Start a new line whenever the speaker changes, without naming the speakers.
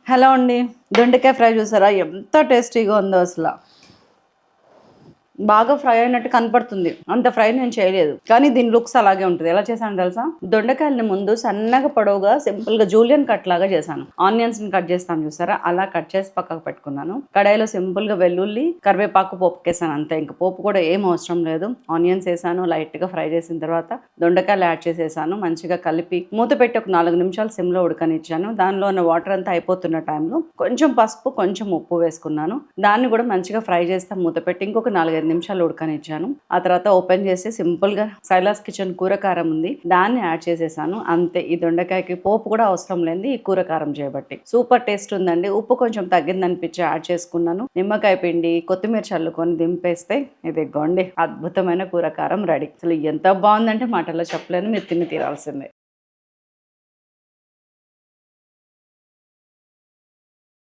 Hello అండి, దొండకాయ fry చూసారా ఎంత టేస్టీగా ఉందో అసలు. బాగా ఫ్రై అయినట్టు కనపడుతుంది, అంత ఫ్రై నేను చేయలేదు, కానీ దీని లుక్స్ అలాగే ఉంటుంది. ఎలా చేశాను తెలుసా? దొండకాయలని ముందు సన్నగా పొడవుగా సింపుల్ గా జూలియన్ కట్ లాగా చేశాను. ఆనియన్స్ ని కట్ చేస్తాను చూసారా, అలా కట్ చేసి పక్కకు పెట్టుకున్నాను. కడాయిలో సింపుల్ గా వెల్లుల్లి కరివేపాకు పోపుకేసాను అంతే, ఇంక పోపు కూడా ఏం అవసరం లేదు. ఆనియన్స్ వేసాను, లైట్ గా ఫ్రై చేసిన తర్వాత దొండకాయలు యాడ్ చేసేసాను. మంచిగా కలిపి మూత పెట్టి ఒక 4 నిమిషాలు సిమ్ లో ఉడకనిచ్చాను. దానిలో ఉన్న వాటర్ అంతా అయిపోతున్న టైంలో కొంచెం పసుపు కొంచెం ఉప్పు వేసుకున్నాను. దాన్ని కూడా మంచిగా ఫ్రై చేస్తే మూత పెట్టి ఇంకొక 4-5 నిమిషాలు ఉడకనిచ్చాను. ఆ తర్వాత ఓపెన్ చేసి సింపుల్ గా సైలాస్ కిచెన్ కూర కారం ఉంది, దాన్ని యాడ్ చేసేసాను అంతే. ఈ దొండకాయకి పోపు కూడా అవసరం లేని ఈ కూర కారం చేయబట్టి సూపర్ టేస్ట్ ఉందండి. ఉప్పు కొంచెం తగ్గిందనిపించి యాడ్ చేసుకున్నాను. నిమ్మకాయ పిండి కొత్తిమీర చల్లుకొని దింపేస్తే ఇది గొండి అద్భుతమైన కూర కారం రెడీ. అసలు ఎంత బాగుందంటే మాటల్లో చెప్పలేను, మీరు తిని తీరాల్సిందే.